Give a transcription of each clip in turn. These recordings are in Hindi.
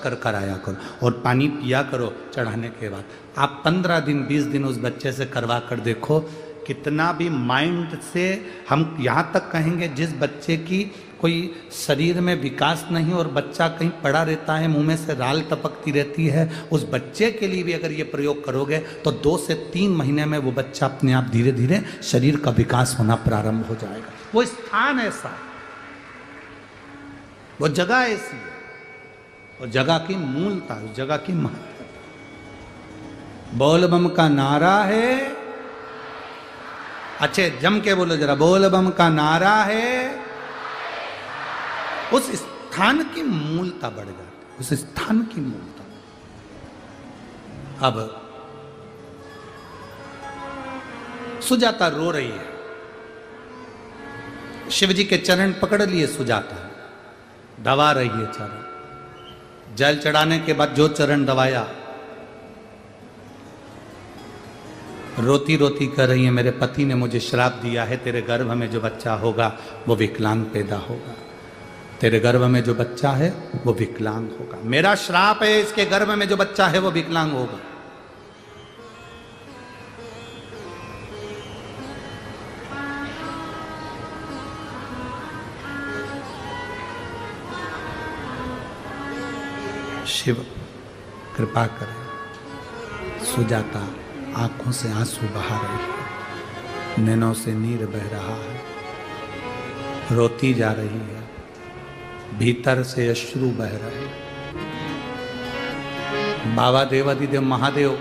कर कर आया करो और पानी पिया करो चढ़ाने के बाद। आप 15 दिन 20 दिन उस बच्चे से करवा कर देखो, कितना भी माइंड से हम यहाँ तक कहेंगे, जिस बच्चे की कोई शरीर में विकास नहीं और बच्चा कहीं पड़ा रहता है, मुंह में से राल टपकती रहती है, उस बच्चे के लिए भी अगर ये प्रयोग करोगे तो 2 से 3 महीने में वो बच्चा अपने आप धीरे धीरे शरीर का विकास होना प्रारंभ हो जाएगा। वो स्थान ऐसा है, वो जगह ऐसी है, वो जगह की मूलता, उस जगह की महत्वता। बोल बम का नारा है, अच्छे जम के बोलो जरा, बोल बम का नारा है। उस स्थान की मूलता बढ़ जाती है, उस स्थान की मूलता। अब सुजाता रो रही है, शिव जी के चरण पकड़ लिए सुजाता, दबा रही है चरण। जल चढ़ाने के बाद जो चरण दबाया, रोती रोती कर रही है, मेरे पति ने मुझे श्राप दिया है, तेरे गर्भ में जो बच्चा होगा वो विकलांग पैदा होगा, तेरे गर्भ में जो बच्चा है वो विकलांग होगा, मेरा श्राप है, इसके गर्भ में जो बच्चा है वो विकलांग होगा। शिव कृपा करे। सुजाता आंखों से आंसू बहा रही है, नैनों से नीर बह रहा है, रोती जा रही है, भीतर से अश्रु बह रहे। बाबा देवादिदेव महादेव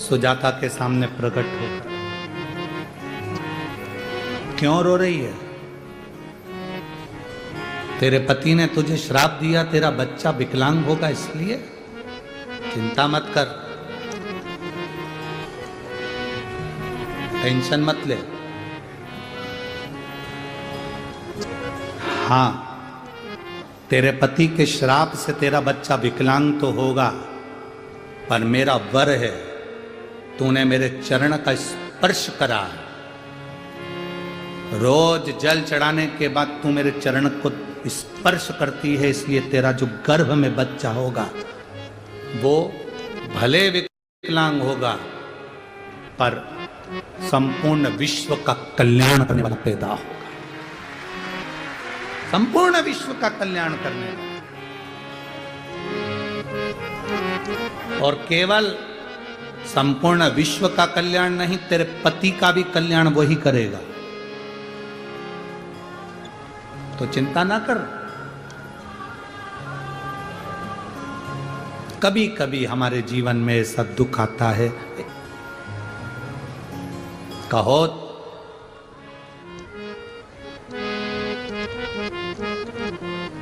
सुजाता के सामने प्रकट होकर, क्यों रो रही है? तेरे पति ने तुझे श्राप दिया, तेरा बच्चा विकलांग होगा, इसलिए चिंता मत कर, टेंशन मत ले। हाँ, तेरे पति के श्राप से तेरा बच्चा विकलांग तो होगा, पर मेरा वर है, तूने मेरे चरण का स्पर्श करा। रोज जल चढ़ाने के बाद तू मेरे चरण को स्पर्श करती है, इसलिए तेरा जो गर्भ में बच्चा होगा वो भले विकलांग होगा, पर संपूर्ण विश्व का कल्याण करने वाला पैदा होगा, संपूर्ण विश्व का कल्याण करने वाला। और केवल संपूर्ण विश्व का कल्याण नहीं, तेरे पति का भी कल्याण वही करेगा, तो चिंता ना कर। कभी कभी हमारे जीवन में ऐसा दुख आता है, कहो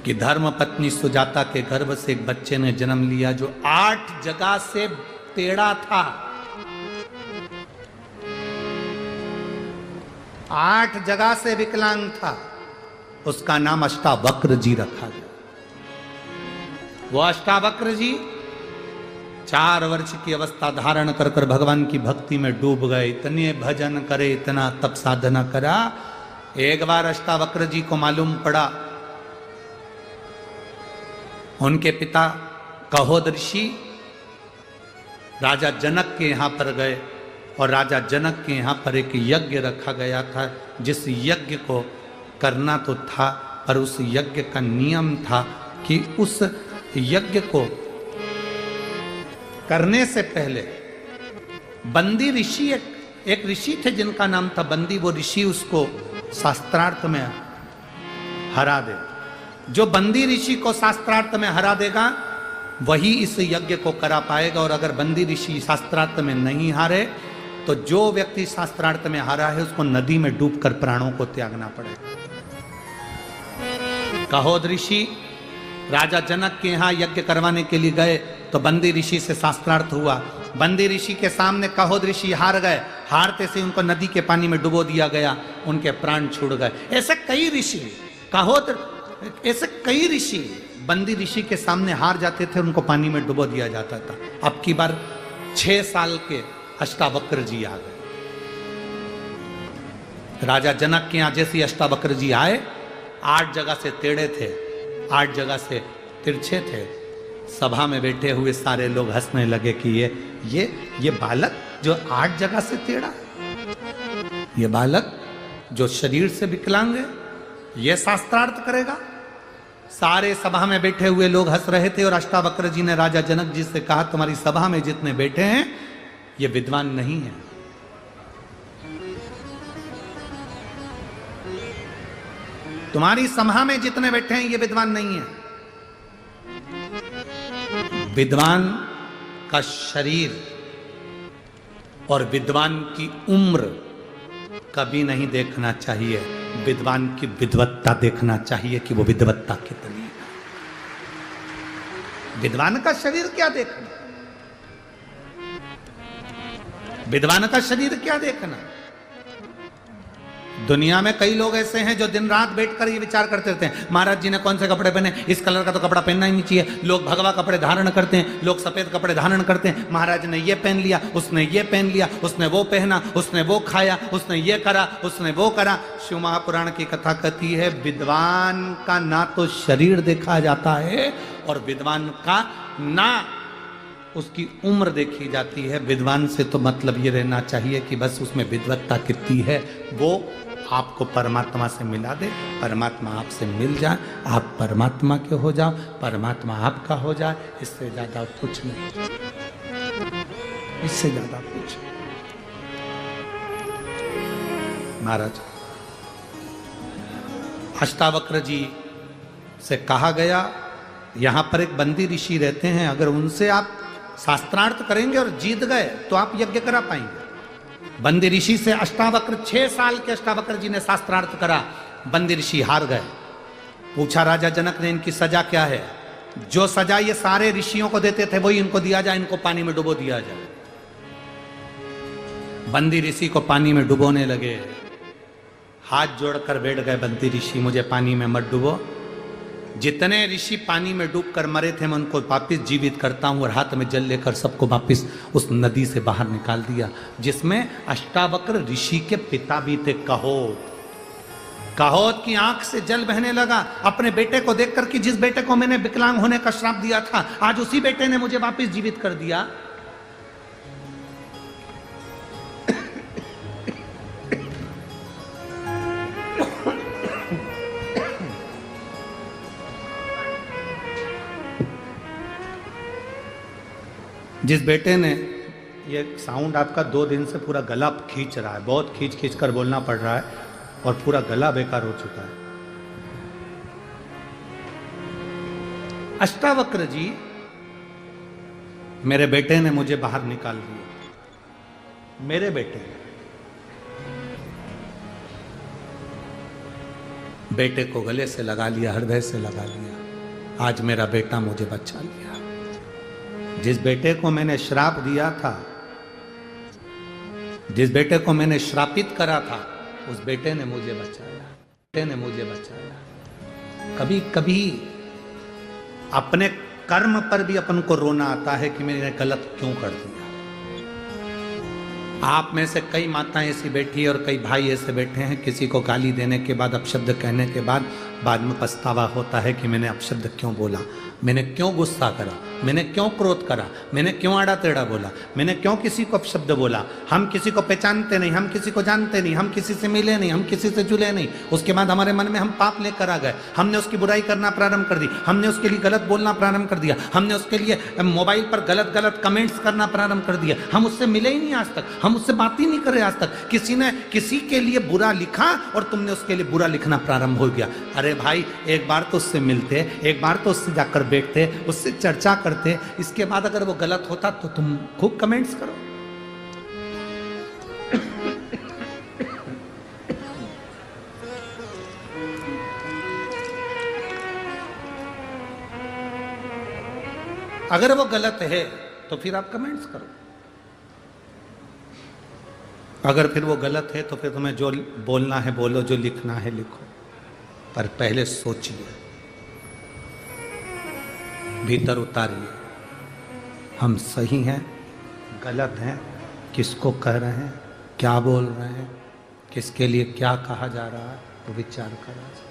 कि धर्म पत्नी सुजाता के गर्भ से एक बच्चे ने जन्म लिया जो 8 जगह से टेढ़ा था, 8 जगह से विकलांग था। उसका नाम अष्टावक्र जी रखा गया। वो अष्टावक्र जी 4 वर्ष की अवस्था धारण कर कर भगवान की भक्ति में डूब गए, इतने भजन करे, इतना तप साधना करा। एक बार अष्टावक्र जी को मालूम पड़ा, उनके पिता कहोद ऋषि राजा जनक के यहाँ पर गए और राजा जनक के यहाँ पर एक यज्ञ रखा गया था, जिस यज्ञ को करना तो था, पर उस यज्ञ का नियम था कि उस यज्ञ को करने से पहले बंदी ऋषि, एक ऋषि थे जिनका नाम था बंदी, वो ऋषि उसको शास्त्रार्थ में हरा दे। जो बंदी ऋषि को शास्त्रार्थ में हरा देगा वही इस यज्ञ को करा पाएगा, और अगर बंदी ऋषि शास्त्रार्थ में नहीं हारे तो जो व्यक्ति शास्त्रार्थ में हारा है उसको नदी में डूबकर प्राणों को त्यागना पड़ेगा। कहोद ऋषि राजा जनक के यहाँ यज्ञ करवाने के लिए गए तो बंदी ऋषि से शास्त्रार्थ हुआ। बंदी ऋषि के सामने कहोद ऋषि हार गए, हारते से उनको नदी के पानी में डुबो दिया गया, उनके प्राण छूट गए। ऐसे कई ऋषि कहोद, ऐसे कई ऋषि बंदी ऋषि के सामने हार जाते थे, उनको पानी में डुबो दिया जाता था। अब की बार 6 साल के अष्टावक्र जी आ गए। राजा जनक के यहाँ जैसे अष्टावक्र जी आए, 8 जगह से टेढ़े थे, 8 जगह से तिरछे थे, सभा में बैठे हुए सारे लोग हंसने लगे कि ये बालक जो 8 जगह से टेढ़ा है, ये बालक जो शरीर से विकलांग है, ये शास्त्रार्थ करेगा। सारे सभा में बैठे हुए लोग हंस रहे थे और अष्टावक्र जी ने राजा जनक जी से कहा, तुम्हारी सभा में जितने बैठे हैं ये विद्वान नहीं है। तुम्हारी सभा में जितने बैठे हैं ये विद्वान नहीं है। विद्वान का शरीर और विद्वान की उम्र कभी नहीं देखना चाहिए, विद्वान की विद्वत्ता देखना चाहिए कि वो विद्वत्ता कितनी है। विद्वान का शरीर क्या देखना, विद्वान का शरीर क्या देखना। दुनिया में कई लोग ऐसे हैं जो दिन रात बैठकर ये विचार करते रहते हैं, महाराज जी ने कौन से कपड़े पहने, इस कलर का तो कपड़ा पहनना ही नहीं चाहिए। लोग भगवा कपड़े धारण करते हैं, लोग सफेद कपड़े धारण करते हैं। महाराज ने ये पहन लिया, उसने ये पहन लिया, उसने वो पहना, उसने वो खाया, उसने ये करा, उसने वो करा। शिव महापुराण की कथा कहती है, विद्वान का ना तो शरीर देखा जाता है और विद्वान का ना उसकी उम्र देखी जाती है। विद्वान से तो मतलब ये रहना चाहिए कि बस उसमें विद्वत्ता कितनी है, वो आपको परमात्मा से मिला दे, परमात्मा आपसे मिल जाए, आप परमात्मा के हो जाओ, परमात्मा आपका हो जाए। इससे ज्यादा कुछ नहीं, इससे ज्यादा कुछ। महाराज अष्टावक्र जी से कहा गया, यहां पर एक बंदी ऋषि रहते हैं, अगर उनसे आप शास्त्रार्थ करेंगे और जीत गए तो आप यज्ञ करा पाएंगे। बंदी ऋषि से अष्टावक्र 6 साल के अष्टावक्र जी ने शास्त्रार्थ करा, बंदी ऋषि हार गए। पूछा राजा जनक ने, इनकी सजा क्या है? जो सजा ये सारे ऋषियों को देते थे वही इनको दिया जाए, इनको पानी में डुबो दिया जाए। बंदी ऋषि को पानी में डुबोने लगे, हाथ जोड़कर बैठ गए बंदी ऋषि, मुझे पानी में मत डुबो। जितने ऋषि पानी में डूबकर मरे थे मैं उनको वापिस जीवित करता हूं, और हाथ में जल लेकर सबको वापिस उस नदी से बाहर निकाल दिया, जिसमें अष्टावक्र ऋषि के पिता भी थे, कहोत। कहोत की आंख से जल बहने लगा अपने बेटे को देखकर कि जिस बेटे को मैंने विकलांग होने का श्राप दिया था, आज उसी बेटे ने मुझे वापिस जीवित कर दिया। जिस बेटे ने, ये साउंड आपका 2 दिन से पूरा गला खींच रहा है, बहुत खींच खींच कर बोलना पड़ रहा है और पूरा गला बेकार हो चुका है। अष्टावक्र जी, मेरे बेटे ने मुझे बाहर निकाल दिया, मेरे बेटे बेटे को गले से लगा लिया, हृदय से लगा लिया। आज मेरा बेटा मुझे बचा लिया। जिस बेटे को मैंने श्राप दिया था, जिस बेटे को मैंने श्रापित करा था, उस बेटे ने मुझे बचाया, बेटे ने मुझे बचाया। कभी कभी अपने कर्म पर भी अपन को रोना आता है कि मैंने गलत क्यों कर दिया। आप में से कई माताएं ऐसी बैठी और कई भाई ऐसे बैठे हैं, किसी को गाली देने के बाद, अपशब्द कहने के बाद में पछतावा होता है कि मैंने अपशब्द क्यों बोला, मैंने क्यों गुस्सा करा, मैंने क्यों क्रोध करा, मैंने क्यों आड़ा टेढ़ा बोला, मैंने क्यों किसी को अपशब्द बोला। हम किसी को पहचानते नहीं, हम किसी को जानते नहीं, हम किसी से मिले नहीं, हम किसी से जुले नहीं, उसके बाद हमारे मन में हम पाप लेकर आ गए, हमने उसकी बुराई करना प्रारंभ कर दी, हमने उसके लिए गलत बोलना प्रारंभ कर दिया, हमने उसके लिए मोबाइल पर गलत गलत कमेंट्स करना प्रारंभ कर दिया। हम उससे मिले ही नहीं आज तक, हम उससे बात ही नहीं करे आज तक। किसी ने किसी के लिए बुरा लिखा और तुमने उसके लिए बुरा लिखना प्रारंभ हो गया। अरे भाई, एक बार तो उससे मिलते, एक बार तो उससे जाकर बैठते, उससे चर्चा करते, इसके बाद अगर वो गलत होता तो तुम खूब कमेंट्स करो। अगर वो गलत है तो फिर आप कमेंट्स करो, अगर फिर वो गलत है तो फिर तुम्हें जो बोलना है बोलो, जो लिखना है लिखो, पर पहले सोचिए, भीतर उतारिए, हम सही हैं, गलत हैं, किसको कह रहे हैं, क्या बोल रहे हैं, किसके लिए क्या कहा जा रहा है, तो विचार करा जाए।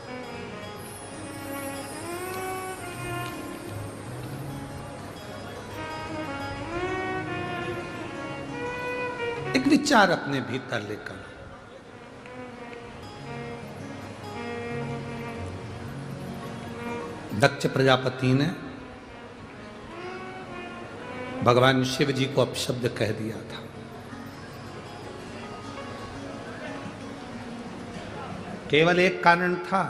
एक विचार अपने भीतर लेकर। दक्ष प्रजापति ने भगवान शिव जी को अपशब्द कह दिया था। केवल एक कारण था,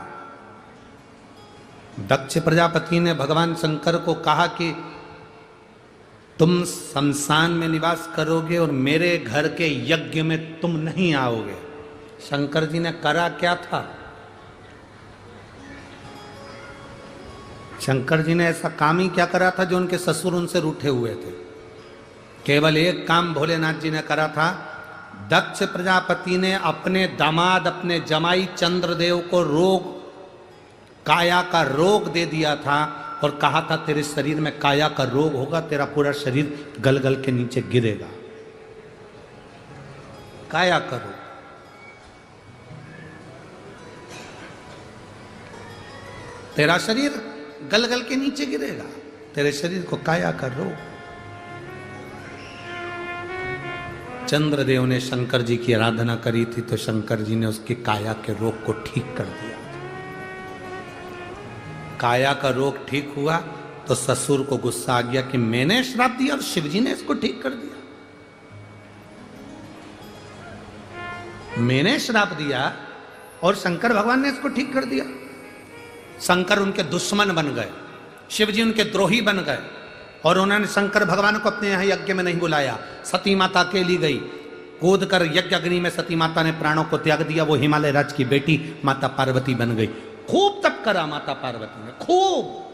दक्ष प्रजापति ने भगवान शंकर को कहा कि तुम शमशान में निवास करोगे और मेरे घर के यज्ञ में तुम नहीं आओगे। शंकर जी ने करा क्या था? शंकर जी ने ऐसा काम ही क्या करा था जो उनके ससुर उनसे रूठे हुए थे? केवल एक काम भोलेनाथ जी ने करा था। दक्ष प्रजापति ने अपने दामाद, अपने जमाई चंद्रदेव को रोग, काया का रोग दे दिया था और कहा था तेरे शरीर में काया का रोग होगा, तेरा पूरा शरीर गल गल के नीचे गिरेगा। काया का रोग। तेरा शरीर गल गल के नीचे गिरेगा, तेरे शरीर को काया का रोग। चंद्रदेव ने शंकर जी की आराधना करी थी तो शंकर जी ने उसकी काया के रोग को ठीक कर दिया। काया का रोग ठीक हुआ तो ससुर को गुस्सा आ गया कि मैंने श्राप दिया और शिवजी ने इसको ठीक कर दिया। मैंने श्राप दिया और शंकर भगवान ने इसको ठीक कर दिया। शंकर उनके दुश्मन बन गए, शिवजी उनके द्रोही बन गए और उन्होंने शंकर भगवान को अपने यहां यज्ञ में नहीं बुलाया। सती माता अकेली गई, कूद कर यज्ञ अग्नि में सती माता ने प्राणों को त्याग दिया। वो हिमालय राज की बेटी माता पार्वती बन गई। खूब तप करा माता पार्वती ने, खूब।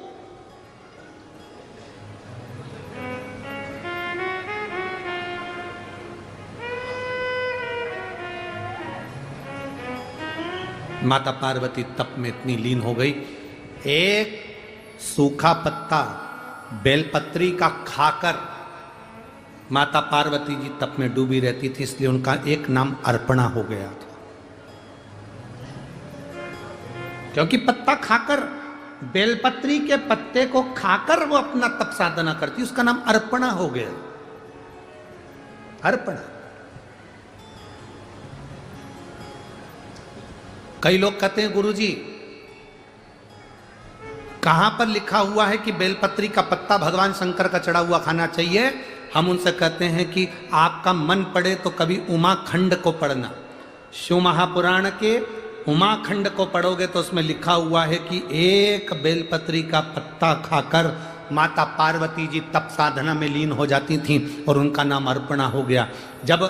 माता पार्वती तप में इतनी लीन हो गई, एक सूखा पत्ता बेलपत्री का खाकर माता पार्वती जी तप में डूबी रहती थी, इसलिए उनका एक नाम अर्पणा हो गया था। क्योंकि पत्ता खाकर, बेलपत्री के पत्ते को खाकर वो अपना तप साधना करती, उसका नाम अर्पणा हो गया। अर्पणा। कई लोग कहते हैं गुरुजी कहां पर लिखा हुआ है कि बेलपत्री का पत्ता भगवान शंकर का चढ़ा हुआ खाना चाहिए? हम उनसे कहते हैं कि आपका मन पड़े तो कभी उमाखंड को पढ़ना। शिव महापुराण के उमाखंड को पढ़ोगे तो उसमें लिखा हुआ है कि एक बेलपत्री का पत्ता खाकर माता पार्वती जी तप साधना में लीन हो जाती थीं और उनका नाम अर्पणा हो गया। जब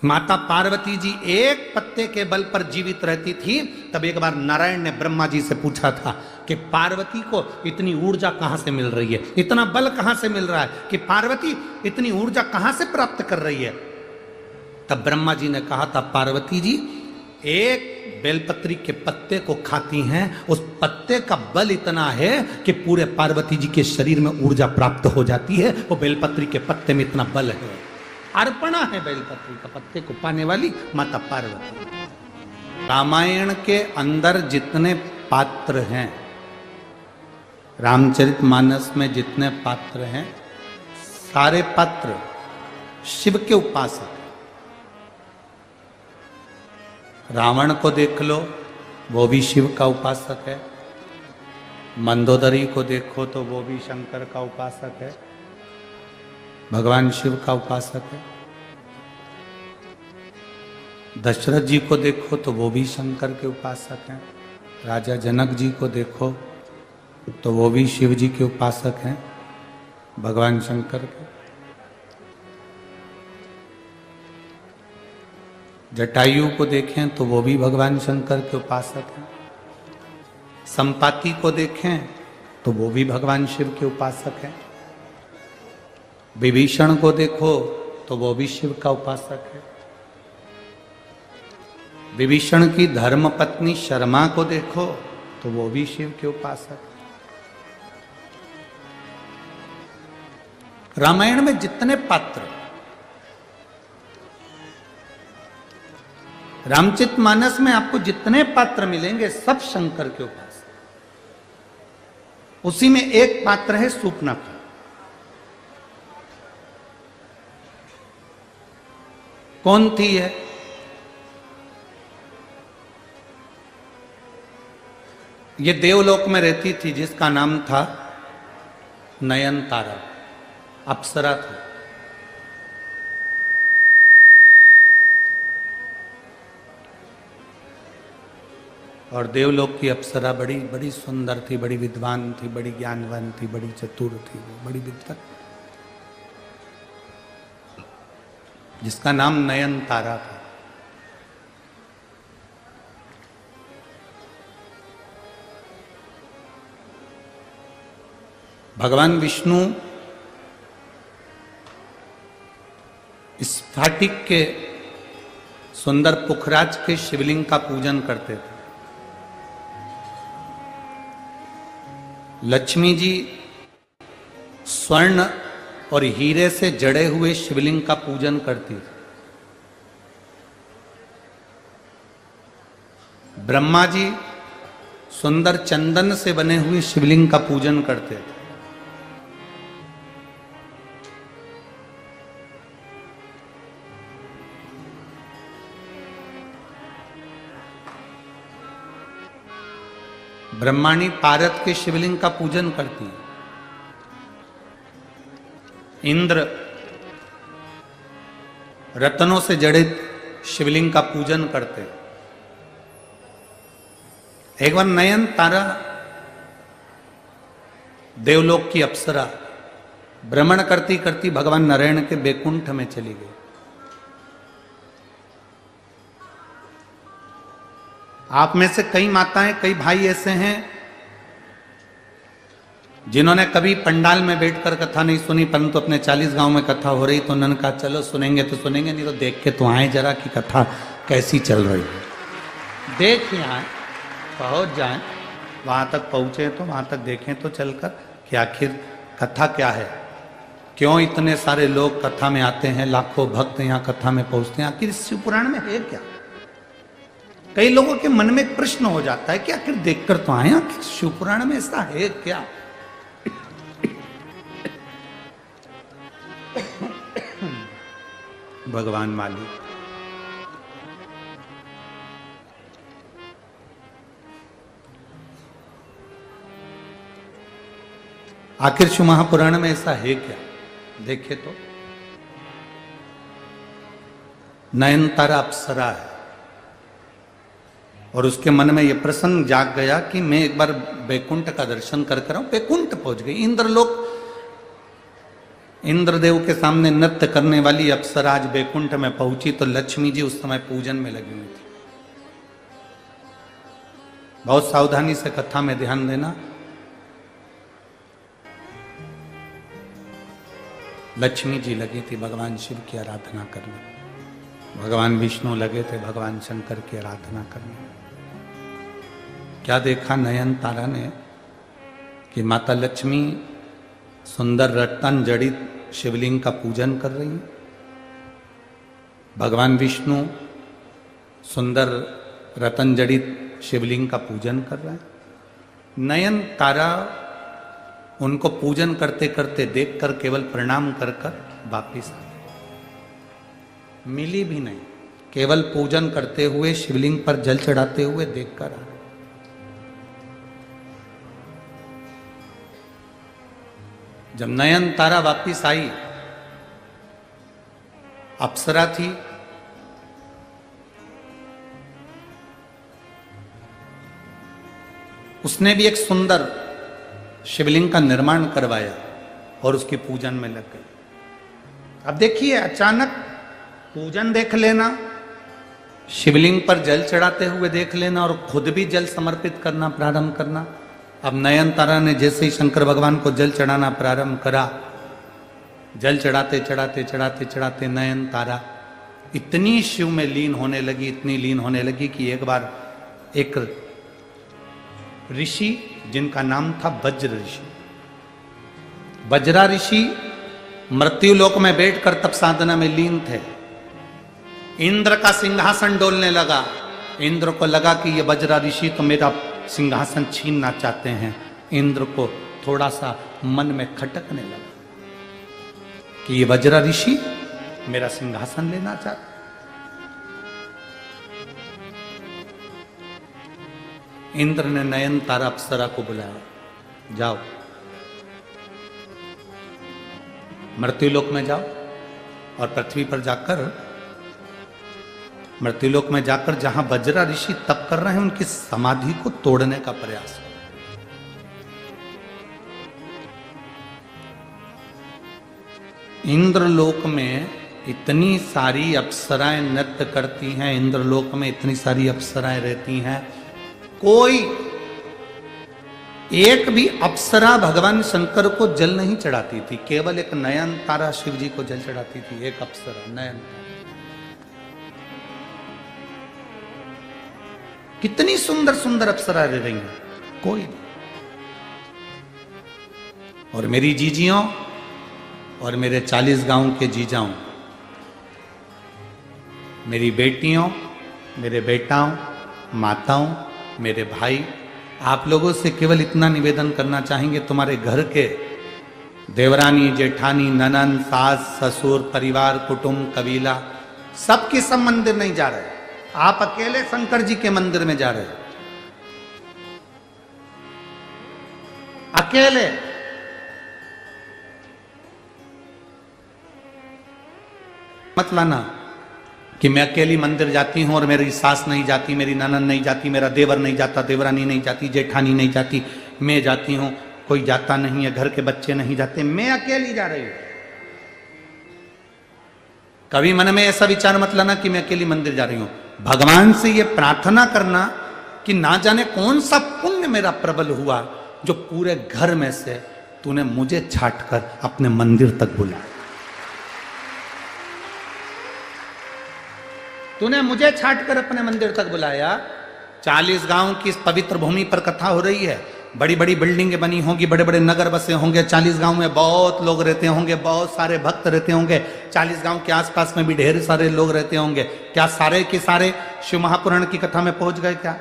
माता पार्वती जी एक पत्ते के बल पर जीवित रहती थी तब एक बार नारायण ने ब्रह्मा जी से पूछा था कि पार्वती को इतनी ऊर्जा कहां से मिल रही है, इतना बल कहां से मिल रहा है, कि पार्वती इतनी ऊर्जा कहां से प्राप्त कर रही है? तब ब्रह्मा जी ने कहा था पार्वती जी एक बेलपत्री के पत्ते को खाती हैं, उस पत्ते का बल इतना है कि पूरे पार्वती जी के शरीर में ऊर्जा प्राप्त हो जाती है। वो बेलपत्री के पत्ते में इतना बल है। अर्पणा है बेलपत्री का पत्ते को पाने वाली माता पार्वती। रामायण के अंदर जितने पात्र हैं, रामचरितमानस में जितने पात्र हैं, सारे पात्र शिव के उपासक। रावण को देख लो, वो भी शिव का उपासक है। मंदोदरी को देखो तो वो भी शंकर का उपासक है, भगवान शिव का उपासक है। दशरथ जी को देखो तो वो भी शंकर के उपासक हैं। राजा जनक जी को देखो तो वो भी शिव जी के उपासक हैं, भगवान शंकर के। जटायु को देखें तो वो भी भगवान शंकर के उपासक हैं। संपाति को देखें तो वो भी भगवान शिव के उपासक हैं। विभीषण को देखो तो वो भी शिव का उपासक है। विभीषण की धर्म पत्नी शर्मा को देखो तो वो भी शिव के उपासक है। रामायण में जितने पात्र, रामचरितमानस में आपको जितने पात्र मिलेंगे सब शंकर के उपासक। उसी में एक पात्र है शूर्पणखा। कौन थी है? ये देवलोक में रहती थी, जिसका नाम था नयनतारा, अप्सरा थी। और देवलोक की अप्सरा बड़ी बड़ी सुंदर थी, बड़ी विद्वान थी, बड़ी ज्ञानवान थी, बड़ी चतुर थी, बड़ी विद्वत, जिसका नाम नयनतारा था। भगवान विष्णु स्फाटिक के सुंदर पुखराज के शिवलिंग का पूजन करते थे। लक्ष्मी जी स्वर्ण और हीरे से जड़े हुए शिवलिंग का पूजन करती थी। ब्रह्मा जी सुंदर चंदन से बने हुए शिवलिंग का पूजन करते थे। ब्रह्माणी पारत के शिवलिंग का पूजन करती है। इंद्र रत्नों से जड़ित शिवलिंग का पूजन करते। एक बार नयनतारा देवलोक की अप्सरा भ्रमण करती करती भगवान नारायण के बैकुंठ में चली गई। आप में से कई माताएं, कई भाई ऐसे हैं जिन्होंने कभी पंडाल में बैठकर कथा नहीं सुनी, परंतु अपने 40 गांव में कथा हो रही तो उन्होंने कहा चलो सुनेंगे तो सुनेंगे, नहीं तो देख के तो आए जरा कि कथा कैसी चल रही है। देख आए, पहुंच जाए, वहां तक पहुंचे तो वहां तक देखें तो चलकर कि आखिर कथा क्या है, क्यों इतने सारे लोग कथा में आते हैं, लाखों भक्त यहाँ कथा में पहुंचते हैं, आखिर शिव पुराण में है क्या। कई लोगों के मन में एक प्रश्न हो जाता है कि आखिर देखकर तो आए, आखिर शिव पुराण में ऐसा है क्या। भगवान मालिक आखिर शिव महापुराण में ऐसा है क्या। देखे तो नयनतारा अप्सरा है और उसके मन में यह प्रसंग जाग गया कि मैं एक बार बैकुंठ का दर्शन कर कर आऊं। बैकुंठ पहुंच गई। इंद्रलोक, इंद्रदेव के सामने नृत्य करने वाली अप्सरा आज बैकुंठ में पहुंची तो लक्ष्मी जी उस समय पूजन में लगी हुई थी। बहुत सावधानी से कथा में ध्यान देना। लक्ष्मी जी लगी थी भगवान शिव की आराधना करने, भगवान विष्णु लगे थे भगवान शंकर की आराधना करने। क्या देखा नयनतारा ने कि माता लक्ष्मी सुंदर रत्न जड़ित शिवलिंग का पूजन कर रही है, भगवान विष्णु सुंदर रत्न जड़ित शिवलिंग का पूजन कर रहे हैं। नयनतारा उनको पूजन करते करते देखकर केवल प्रणाम कर कर वापिस आ गई। मिली भी नहीं, केवल पूजन करते हुए शिवलिंग पर जल चढ़ाते हुए देखकर आ गए। जब नयनतारा वापिस आई, अप्सरा थी, उसने भी एक सुंदर शिवलिंग का निर्माण करवाया और उसके पूजन में लग गई। अब देखिए, अचानक पूजन देख लेना, शिवलिंग पर जल चढ़ाते हुए देख लेना और खुद भी जल समर्पित करना प्रारंभ करना। अब नयनतारा ने जैसे ही शंकर भगवान को जल चढ़ाना प्रारंभ करा, जल चढ़ाते चढ़ाते चढ़ाते चढ़ाते नयनतारा इतनी शिव में लीन होने लगी, इतनी लीन होने लगी कि एक बार एक ऋषि जिनका नाम था वज्र ऋषि, वज्रा ऋषि मृत्युलोक में बैठकर तप साधना में लीन थे। इंद्र का सिंहासन डोलने लगा। इंद्र को लगा कि ये वज्रा ऋषि तो मेरा सिंहासन छीनना चाहते हैं। इंद्र को थोड़ा सा मन में खटकने लगा कि ये वज्रा ऋषि मेरा सिंहासन लेना चाहते। इंद्र ने नयन तारा अप्सरा को बुलाया, जाओ मृत्युलोक में जाओ और पृथ्वी पर जाकर, मृत्युलोक में जाकर जहां वज्रा ऋषि तप कर रहे हैं उनकी समाधि को तोड़ने का प्रयास करो। इंद्रलोक में इतनी सारी अप्सराएं नृत्य करती हैं, इंद्रलोक में इतनी सारी अप्सराएं रहती हैं, कोई एक भी अप्सरा भगवान शंकर को जल नहीं चढ़ाती थी, केवल एक नयन तारा शिव जी को जल चढ़ाती थी, एक अप्सरा नयन तारा। कितनी सुंदर सुंदर अप्सरा रह रही हैं, कोई नहीं। और मेरी जीजियों और मेरे 40 गांव के जीजाओं, मेरी बेटियों, मेरे बेटाओं, माताओं, मेरे भाई, आप लोगों से केवल इतना निवेदन करना चाहेंगे, तुम्हारे घर के देवरानी, जेठानी, ननन, सास, ससुर, परिवार, कुटुंब, कबीला, सबके सब मंदिर नहीं जा रहे, आप अकेले शंकर जी के मंदिर में जा रहे हो, अकेले। मत लाना कि मैं अकेली मंदिर जाती हूं और मेरी सास नहीं जाती, मेरी ननन नहीं जाती, मेरा देवर नहीं जाता, देवरानी नहीं जाती, जेठानी नहीं जाती, मैं जाती हूं, कोई जाता नहीं है, घर के बच्चे नहीं जाते, मैं अकेली जा रही हूं। कभी मन में ऐसा विचार मत लाना कि मैं अकेली मंदिर जा रही हूं। भगवान से यह प्रार्थना करना कि ना जाने कौन सा पुण्य मेरा प्रबल हुआ जो पूरे घर में से तूने मुझे छांटकर अपने मंदिर तक बुलाया, तूने मुझे छांटकर अपने मंदिर तक बुलाया। 40 गांव की इस पवित्र भूमि पर कथा हो रही है, बड़ी बड़ी बिल्डिंगें बनी होंगी, बड़े बड़े नगर बसे होंगे, 40 गांव में बहुत लोग रहते होंगे, बहुत सारे भक्त रहते होंगे, 40 गांव के आसपास में भी ढेर सारे लोग रहते होंगे। क्या सारे के सारे शिव महापुराण की कथा में पहुंच गए? क्या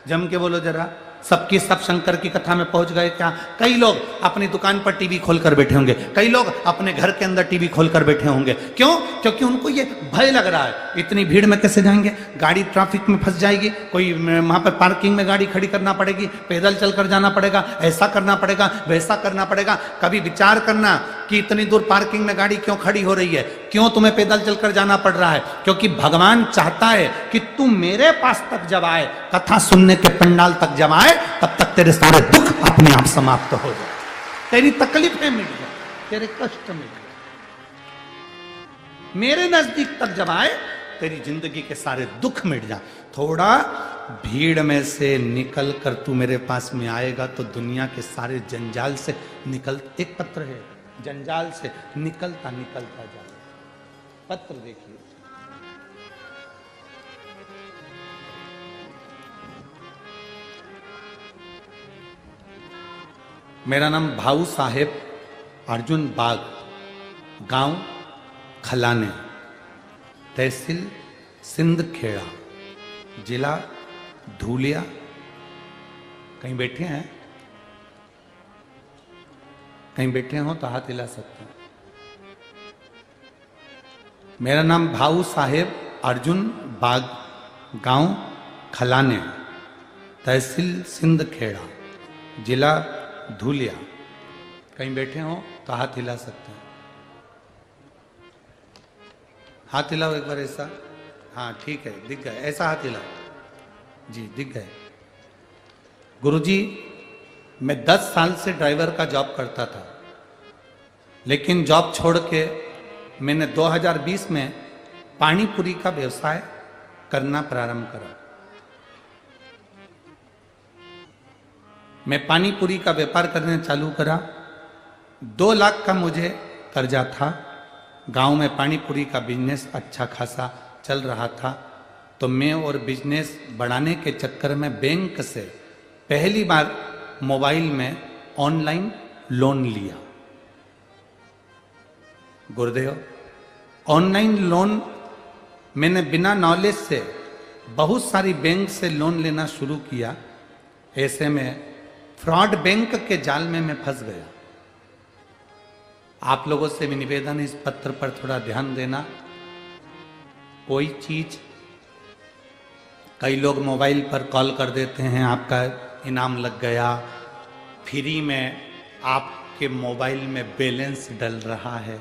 जम के बोलो जरा, सबकी सब शंकर की कथा में पहुंच गए क्या? कई लोग अपनी दुकान पर टीवी खोलकर बैठे होंगे, कई लोग अपने घर के अंदर टीवी खोलकर बैठे होंगे। क्यों? क्योंकि उनको ये भय लग रहा है, इतनी भीड़ में कैसे जाएंगे, गाड़ी ट्रैफिक में फंस जाएगी, कोई वहां पर पार्किंग में गाड़ी खड़ी करना पड़ेगी, पैदल चलकर जाना पड़ेगा, ऐसा करना पड़ेगा, वैसा करना पड़ेगा। कभी विचार करना कि इतनी दूर पार्किंग में गाड़ी क्यों खड़ी हो रही है, क्यों तुम्हें पैदल चलकर जाना पड़ रहा है? क्योंकि भगवान चाहता है कि तू मेरे पास तक जब आए, कथा सुनने के पंडाल तक जब आए, तब तक तेरे सारे दुख अपने आप समाप्त हो जाए, तेरी तकलीफें मिट जाए, तेरे कष्ट मिट जाए। मेरे नजदीक तक जब आए, तेरी जिंदगी के सारे दुख मिट जाए। थोड़ा भीड़ में से निकल कर तू मेरे पास में आएगा तो दुनिया के सारे जंजाल से निकल, एक पत्र है, जंजाल से निकलता निकलता जाए। पत्र देखिए, मेरा नाम भाऊ साहेब अर्जुन बाग, गांव खलाने, तहसील सिंदखेड़ा, जिला धूलिया। कहीं बैठे हैं? कहीं बैठे हो तो हाथ हिला सकते हैं। मेरा नाम भाऊ साहेब अर्जुन बाग, गांव खलाने, तहसील सिंदखेड़ा, जिला धूलिया। कहीं बैठे हो तो हाथ हिला सकते हैं। हाथ हिलाओ एक बार ऐसा, हाँ ठीक है, दिख गए, ऐसा हाथ हिलाओ जी, दिख गए। गुरुजी, मैं 10 साल से ड्राइवर का जॉब करता था, लेकिन जॉब छोड़ के मैंने 2020 में पानी पूरी का व्यवसाय करना प्रारंभ करा। मैं पानी पूरी का व्यापार करने चालू करा। 2 लाख का मुझे कर्जा था। गांव में पानी पूरी का बिजनेस अच्छा खासा चल रहा था, तो मैं और बिजनेस बढ़ाने के चक्कर में बैंक से पहली बार मोबाइल में ऑनलाइन लोन लिया। गुरुदेव, ऑनलाइन लोन मैंने बिना नॉलेज से बहुत सारी बैंक से लोन लेना शुरू किया। ऐसे में फ्रॉड बैंक के जाल में मैं फंस गया। आप लोगों से भी निवेदन है, इस पत्र पर थोड़ा ध्यान देना। कोई चीज कई लोग मोबाइल पर कॉल कर देते हैं, आपका इनाम लग गया, फ्री में आपके मोबाइल में बैलेंस डल रहा है,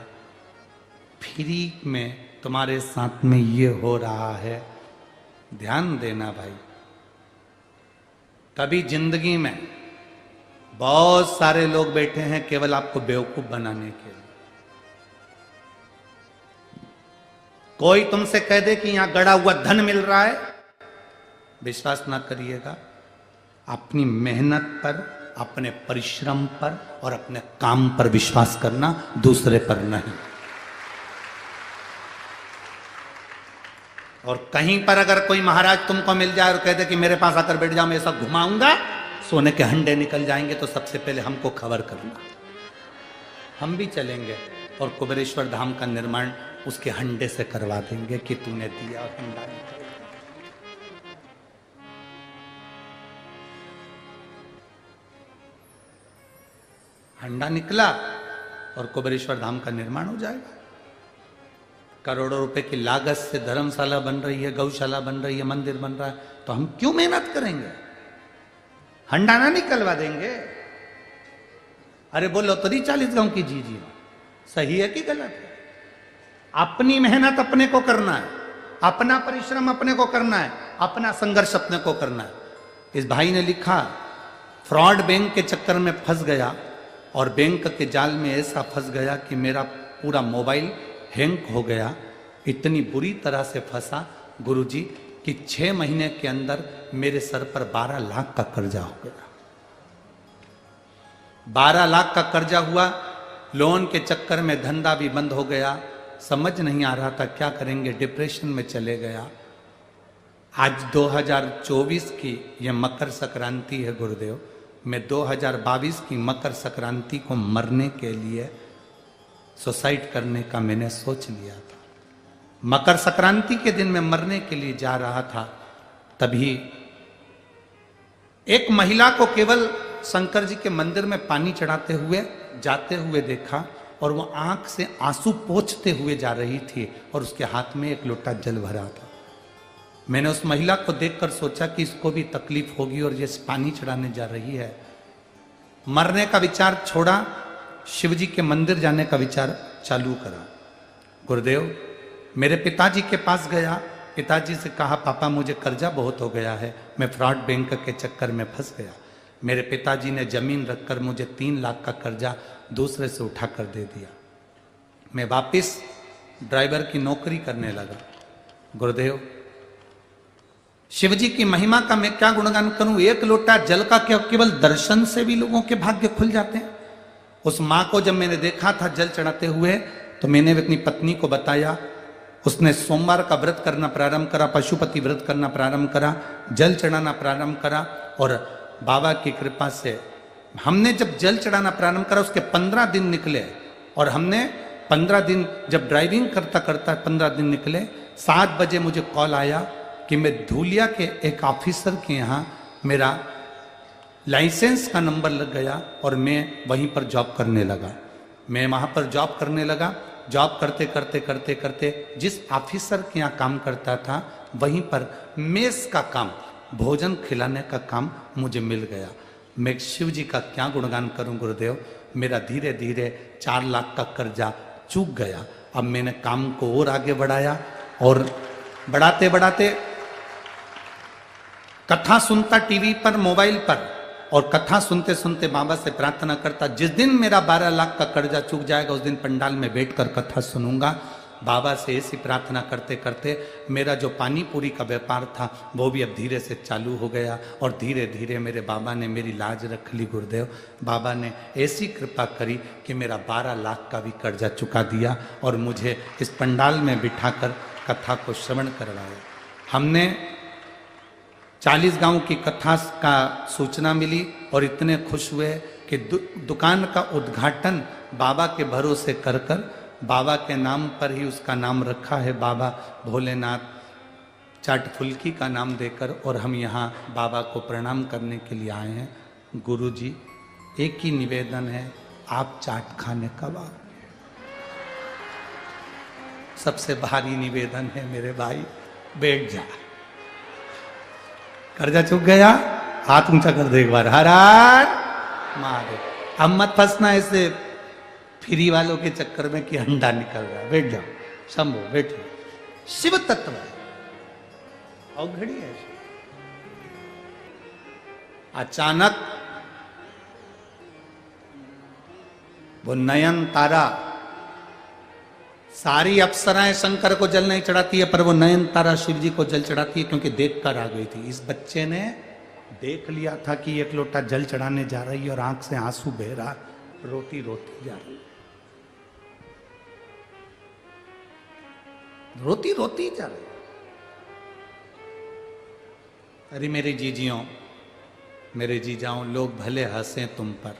फ्री में तुम्हारे साथ में ये हो रहा है। ध्यान देना भाई, कभी जिंदगी में बहुत सारे लोग बैठे हैं केवल आपको बेवकूफ बनाने के लिए। कोई तुमसे कह दे कि यहां गड़ा हुआ धन मिल रहा है, विश्वास ना करिएगा। अपनी मेहनत पर, अपने परिश्रम पर और अपने काम पर विश्वास करना, दूसरे पर नहीं। और कहीं पर अगर कोई महाराज तुमको मिल जाए और कह दे कि मेरे पास आकर बैठ जाओ, मैं ऐसा घुमाऊंगा, सोने के हंडे निकल जाएंगे, तो सबसे पहले हमको खबर करना। हम भी चलेंगे और कुबेरेश्वर धाम का निर्माण उसके हंडे से करवा देंगे कि तूने दिया और हंडा निकल। हंडा निकला और कुबेरेश्वर धाम का निर्माण हो जाएगा। करोड़ों रुपए की लागत से धर्मशाला बन रही है, गौशाला बन रही है, मंदिर बन रहा है, तो हम क्यों मेहनत करेंगे? हंडा ना निकलवा देंगे? अरे बोलो तो 40 गांव की जी सही है कि गलत है? अपनी मेहनत अपने को करना है, अपना परिश्रम अपने को करना है, अपना संघर्ष अपने को करना है। इस भाई ने लिखा, फ्रॉड बैंक के चक्कर में फंस गया और बैंक के जाल में ऐसा फंस गया कि मेरा पूरा मोबाइल हैंग हो गया। इतनी बुरी तरह से फंसा गुरुजी कि 6 महीने के अंदर मेरे सर पर 12 लाख का कर्जा हो गया। 12 लाख का कर्जा हुआ, लोन के चक्कर में धंधा भी बंद हो गया, समझ नहीं आ रहा था क्या करेंगे, डिप्रेशन में चले गया। आज 2024 की यह मकर संक्रांति है गुरुदेव, मैं 2022 की मकर संक्रांति को मरने के लिए सुसाइड करने का मैंने सोच लिया था। मकर संक्रांति के दिन मैं मरने के लिए जा रहा था, तभी एक महिला को केवल शंकर जी के मंदिर में पानी चढ़ाते हुए जाते हुए देखा और वो आंख से आंसू पोंछते हुए जा रही थी और उसके हाथ में एक लोटा जल भरा था। मैंने उस महिला को देखकर सोचा कि इसको भी तकलीफ होगी और ये पानी चढ़ाने जा रही है। मरने का विचार छोड़ा, शिव जी के मंदिर जाने का विचार चालू करा। गुरुदेव, मेरे पिताजी के पास गया, पिताजी से कहा पापा मुझे कर्जा बहुत हो गया है, मैं फ्रॉड बैंक के चक्कर में फंस गया। मेरे पिताजी ने जमीन रखकर मुझे 3 लाख का कर्जा दूसरे से उठा कर दे दिया। मैं वापिस ड्राइवर की नौकरी करने लगा। गुरुदेव, शिव जी की महिमा का मैं क्या गुणगान करूं? एक लोटा जल का क्या केवल दर्शन से भी लोगों के भाग्य खुल जाते हैं। उस मां को जब मैंने देखा था जल चढ़ाते हुए, तो मैंने अपनी पत्नी को बताया। उसने सोमवार का व्रत करना प्रारंभ करा, पशुपति व्रत करना प्रारंभ करा, जल चढ़ाना प्रारंभ करा और बाबा की कृपा से हमने जब जल चढ़ाना प्रारंभ करा, उसके 15 दिन निकले और हमने 15 दिन जब ड्राइविंग करता करता 15 दिन निकले। 7 बजे मुझे कॉल आया कि मैं धूलिया के एक ऑफिसर के यहाँ मेरा लाइसेंस का नंबर लग गया और मैं वहीं पर जॉब करने लगा। मैं वहाँ पर जॉब करने लगा। जॉब करते करते करते करते जिस ऑफिसर के यहाँ काम करता था, वहीं पर मेस का काम, भोजन खिलाने का काम मुझे मिल गया। मैं शिव जी का क्या गुणगान करूं गुरुदेव। मेरा धीरे धीरे 4 लाख का कर्जा चूक गया। अब मैंने काम को और आगे बढ़ाया और बढ़ाते बढ़ाते कथा सुनता टीवी पर, मोबाइल पर, और कथा सुनते सुनते बाबा से प्रार्थना करता, जिस दिन मेरा 12 लाख का कर्जा चूक जाएगा उस दिन पंडाल में बैठकर कथा सुनूंगा। बाबा से ऐसी प्रार्थना करते करते मेरा जो पानी पूरी का व्यापार था वो भी अब धीरे से चालू हो गया और धीरे धीरे मेरे बाबा ने मेरी लाज रख ली। गुरुदेव, बाबा ने ऐसी कृपा करी कि मेरा 12 लाख का भी कर्जा चुका दिया और मुझे इस पंडाल में बिठाकर कथा को श्रवण करवाया। हमने 40 गांव की कथा का सूचना मिली और इतने खुश हुए कि दुकान का उद्घाटन बाबा के भरोसे कर कर बाबा के नाम पर ही उसका नाम रखा है, बाबा भोलेनाथ चाट फुल्की का नाम देकर, और हम यहाँ बाबा को प्रणाम करने के लिए आए हैं। गुरुजी, एक ही निवेदन है, आप चाट खाने कब आओ? सबसे भारी निवेदन है मेरे भाई, बैठ जा। कर्जा चुक गया, हाथ ऊंचा कर दे एक बार, हर हर महादेव। अब मत फंसना ऐसे फ्री वालों के चक्कर में कि अंडा निकल रहा है। बैठ जाओ, शंभो बैठो, शिव तत्व है, अवघड़ी है। अचानक वो नयन तारा, सारी अप्सराएं शंकर को जल नहीं चढ़ाती है, पर वो नयन तारा शिव जी को जल चढ़ाती है, क्योंकि देख कर आ गई थी। इस बच्चे ने देख लिया था कि एक लोटा जल चढ़ाने जा रही है और आंख से आंसू बह रहा, रोती रोती जा रही, रोती रोती जा रही। अरे मेरे जीजियों, मेरे जीजाओं, लोग भले हंसें तुम पर,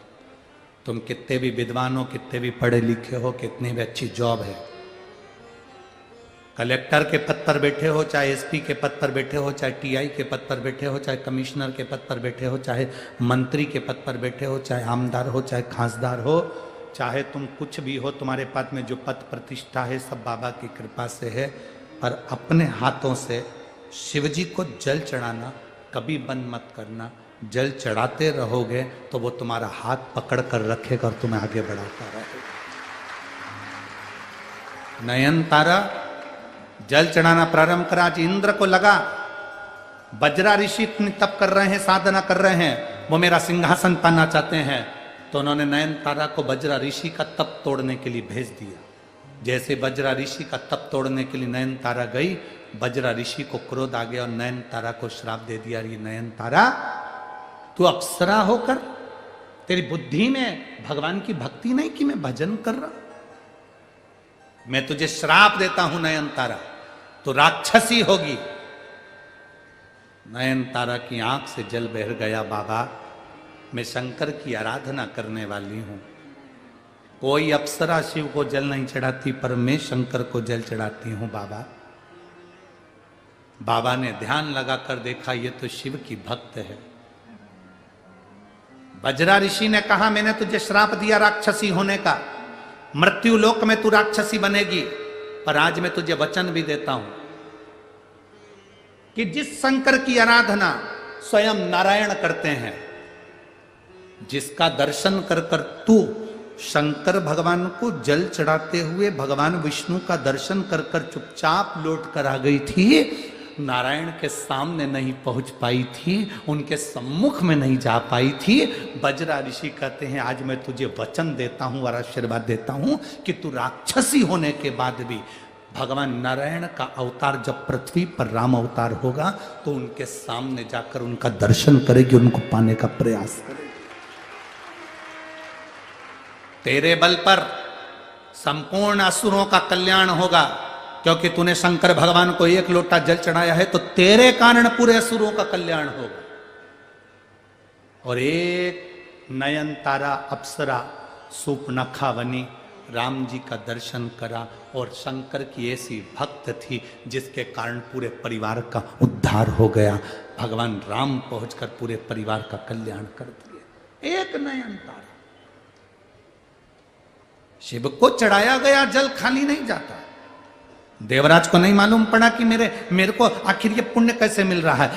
तुम कितने भी विद्वान हो, कितने भी पढ़े लिखे हो, कितनी भी अच्छी जॉब है, कलेक्टर के पद पर बैठे हो, चाहे एसपी के पद पर बैठे हो, चाहे टीआई के पद पर बैठे हो, चाहे कमिश्नर के पद पर बैठे हो, चाहे मंत्री के पद पर बैठे हो, चाहे आमदार हो, चाहे खासदार हो, चाहे तुम कुछ भी हो, तुम्हारे पद में जो पद प्रतिष्ठा है सब बाबा की कृपा से है। पर अपने हाथों से शिवजी को जल चढ़ाना कभी बंद मत करना। जल चढ़ाते रहोगे तो वो तुम्हारा हाथ पकड़ कर रखेगा और तुम्हें आगे बढ़ाता रहेगा। नयन तारा जल चढ़ाना प्रारंभ करा। आज इंद्र को लगा बजरा ऋषि इतनी तप कर रहे हैं, साधना कर रहे हैं, वो मेरा सिंहासन पाना चाहते हैं, तो उन्होंने नयन तारा को बजरा ऋषि का तप तोड़ने के लिए भेज दिया। जैसे बजरा ऋषि का तप तोड़ने के लिए नयन तारा गई, बजरा ऋषि को क्रोध आ गया और नयन तारा को श्राप दे दिया। ये नयन तारा, तू अप्सरा होकर तेरी बुद्धि में भगवान की भक्ति नहीं कि मैं भजन कर रहा, मैं तुझे श्राप देता हूं नयन तारा, तो राक्षसी होगी। नयन तारा की आंख से जल बह गया। बाबा, मैं शंकर की आराधना करने वाली हूं, कोई अप्सरा शिव को जल नहीं चढ़ाती, पर मैं शंकर को जल चढ़ाती हूं बाबा। बाबा ने ध्यान लगाकर देखा, ये तो शिव की भक्त है। बजरा ऋषि ने कहा, मैंने तुझे श्राप दिया राक्षसी होने का, मृत्यु लोक में तू राक्षसी बनेगी, पर आज मैं तुझे वचन भी देता हूं कि जिस शंकर की आराधना स्वयं नारायण करते हैं, जिसका दर्शन कर कर तू शंकर भगवान को जल चढ़ाते हुए भगवान विष्णु का दर्शन कर कर चुपचाप लौट कर आ गई थी, नारायण के सामने नहीं पहुंच पाई थी, उनके सम्मुख में नहीं जा पाई थी। बजरा ऋषि कहते हैं, आज मैं तुझे वचन देता हूं और आशीर्वाद देता हूं कि तू राक्षसी होने के बाद भी भगवान नारायण का अवतार जब पृथ्वी पर राम अवतार होगा तो उनके सामने जाकर उनका दर्शन करेगी, उनको पाने का प्रयास करेगी। तेरे बल पर संपूर्ण असुरों का कल्याण होगा, क्योंकि तूने शंकर भगवान को एक लोटा जल चढ़ाया है, तो तेरे कारण पूरे असुरों का कल्याण होगा। और एक नयन तारा अप्सरा सूपनखा बनी, राम जी का दर्शन करा, और शंकर की ऐसी भक्त थी जिसके कारण पूरे परिवार का उद्धार हो गया। भगवान राम पहुंचकर पूरे परिवार का कल्याण कर दिए। एक नयन तारा, शिव को चढ़ाया गया जल खाली नहीं जाता। देवराज को नहीं मालूम पड़ा कि मेरे को आखिर ये पुण्य कैसे मिल रहा है।